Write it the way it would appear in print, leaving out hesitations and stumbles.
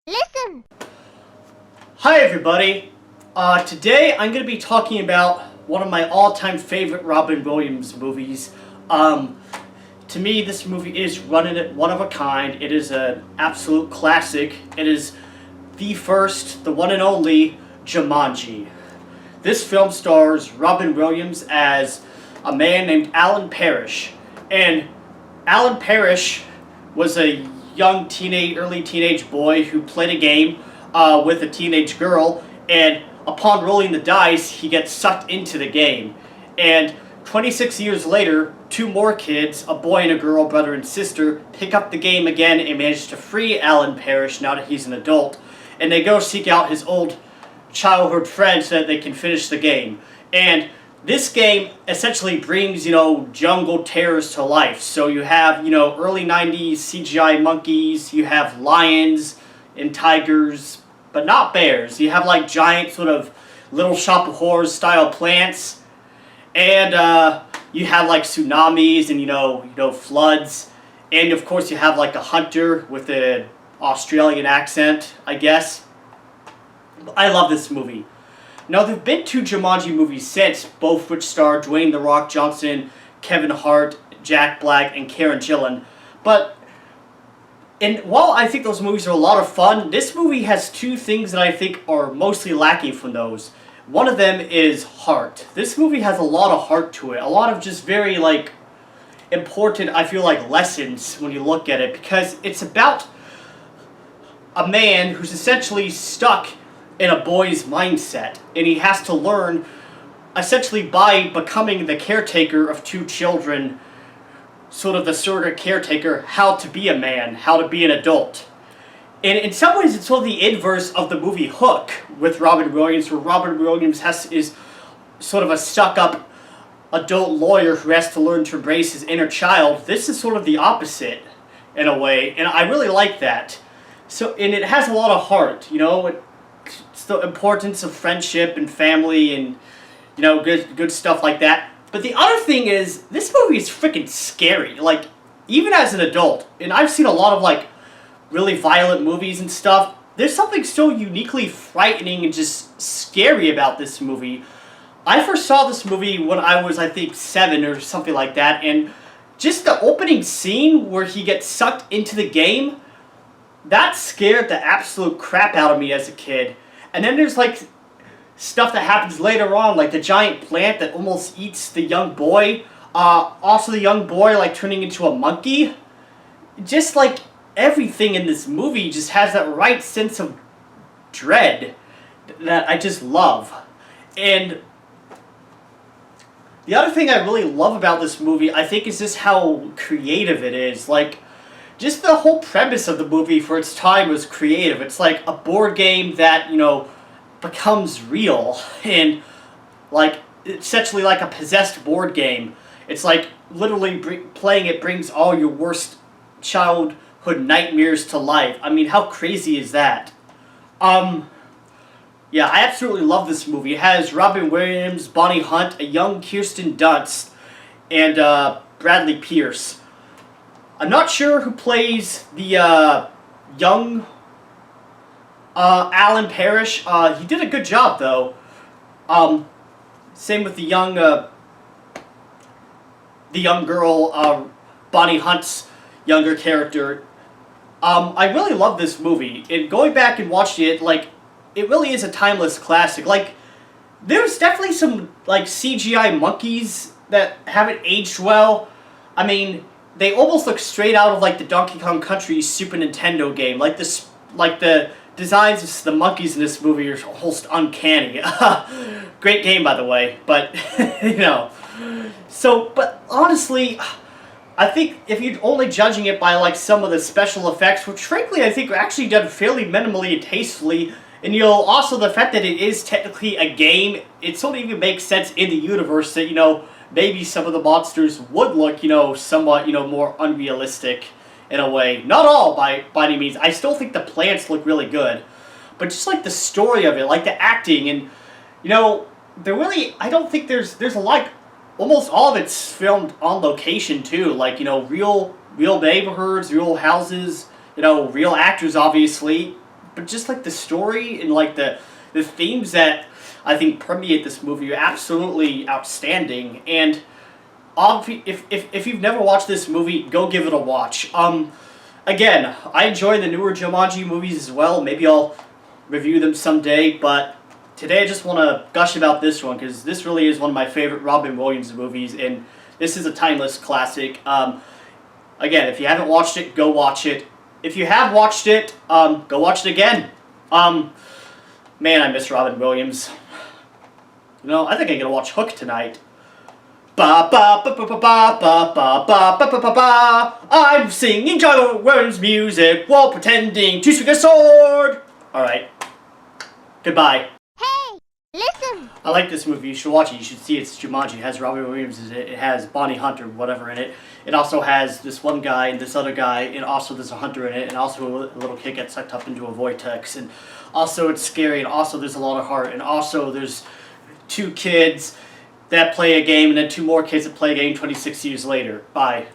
Listen! Hi everybody! Today I'm going to be talking about one of my all-time favorite Robin Williams movies. To me, this movie is one of a kind. It is an absolute classic. It is the first, the one and only, Jumanji. This film stars Robin Williams as a man named Alan Parrish. And Alan Parrish was a young early teenage boy who played a game with a teenage girl, and upon rolling the dice, he gets sucked into the game. And 26 years later, two more kids, a boy and a girl, brother and sister, pick up the game again and manage to free Alan Parrish now that he's an adult. And they go seek out his old childhood friend so that they can finish the game. And this game essentially brings, jungle terrors to life. So you have, early 90s CGI monkeys, you have lions and tigers, but not bears. You have like giant sort of Little Shop of Horrors style plants. And you have like tsunamis and, floods. And of course you have like a hunter with an Australian accent, I guess. I love this movie. Now, there have been two Jumanji movies since, both which star Dwayne "The Rock" Johnson, Kevin Hart, Jack Black, and Karen Gillan. But, while I think those movies are a lot of fun, this movie has two things that I think are mostly lacking from those. One of them is heart. This movie has a lot of heart to it. A lot of just very, important, I feel like, lessons when you look at it. Because it's about a man who's essentially stuck in a boy's mindset, and he has to learn, essentially by becoming the caretaker of two children, sort of the surrogate caretaker, how to be a man, how to be an adult. And in some ways it's sort of the inverse of the movie Hook with Robin Williams, where Robin Williams is sort of a stuck-up adult lawyer who has to learn to embrace his inner child. This is sort of the opposite, in a way, and I really like that. And it has a lot of heart, it's the importance of friendship and family and, good stuff like that. But the other thing is, this movie is freaking scary. Even as an adult, and I've seen a lot of, really violent movies and stuff, there's something so uniquely frightening and just scary about this movie. I first saw this movie when I was, I think, 7 or something like that, and just the opening scene where he gets sucked into the game, that scared the absolute crap out of me as a kid. And then there's stuff that happens later on, like the giant plant that almost eats the young boy. Also the young boy turning into a monkey. Just everything in this movie just has that right sense of dread that I just love. And the other thing I really love about this movie, I think, is just how creative it is. Just the whole premise of the movie for its time was creative. It's like a board game that, becomes real. And, essentially like a possessed board game. It's literally playing it brings all your worst childhood nightmares to life. I mean, how crazy is that? Yeah, I absolutely love this movie. It has Robin Williams, Bonnie Hunt, a young Kirsten Dunst, and Bradley Pierce. I'm not sure who plays the young Alan Parrish. He did a good job, though. Same with the young girl, Bonnie Hunt's younger character. I really love this movie. And going back and watching it, it really is a timeless classic. There's definitely some, CGI monkeys that haven't aged well. I mean, they almost look straight out of the Donkey Kong Country Super Nintendo game. The designs of the monkeys in this movie are almost uncanny. Great game, by the way, but but honestly, I think if you're only judging it by some of the special effects, which frankly I think are actually done fairly minimally and tastefully, and also the fact that it is technically a game, it sort of even makes sense in the universe that maybe some of the monsters would look, somewhat, more unrealistic in a way. Not all, by any means. I still think the plants look really good. But just, the story of it, the acting, and, I don't think there's a lot, almost all of it's filmed on location, too. Real neighborhoods, real houses, real actors, obviously. but just like the story and like the themes that I think permeate this movie are absolutely outstanding. And if you've never watched this movie, go give it a watch. Again, I enjoy the newer Jumanji movies as well. Maybe I'll review them someday, but today I just want to gush about this one because this really is one of my favorite Robin Williams movies, and this is a timeless classic. Again, if you haven't watched it, go watch it. If you have watched it, go watch it again. Man, I miss Robin Williams. You know, I think I'm gonna watch Hook tonight. Ba ba ba ba ba ba ba ba ba ba ba ba. I'm singing John Williams music while pretending to swing a sword. All right. Goodbye. Hey, listen. I like this movie. You should watch it. You should see it. It's Jumanji. It has Robin Williams in it. It has Bonnie Hunter, whatever, in it. It also has this one guy and this other guy, and also there's a hunter in it, and also a little kid gets sucked up into a vortex, and also it's scary, and also there's a lot of heart, and also there's 2 kids that play a game, and then 2 more kids that play a game 26 years later. Bye.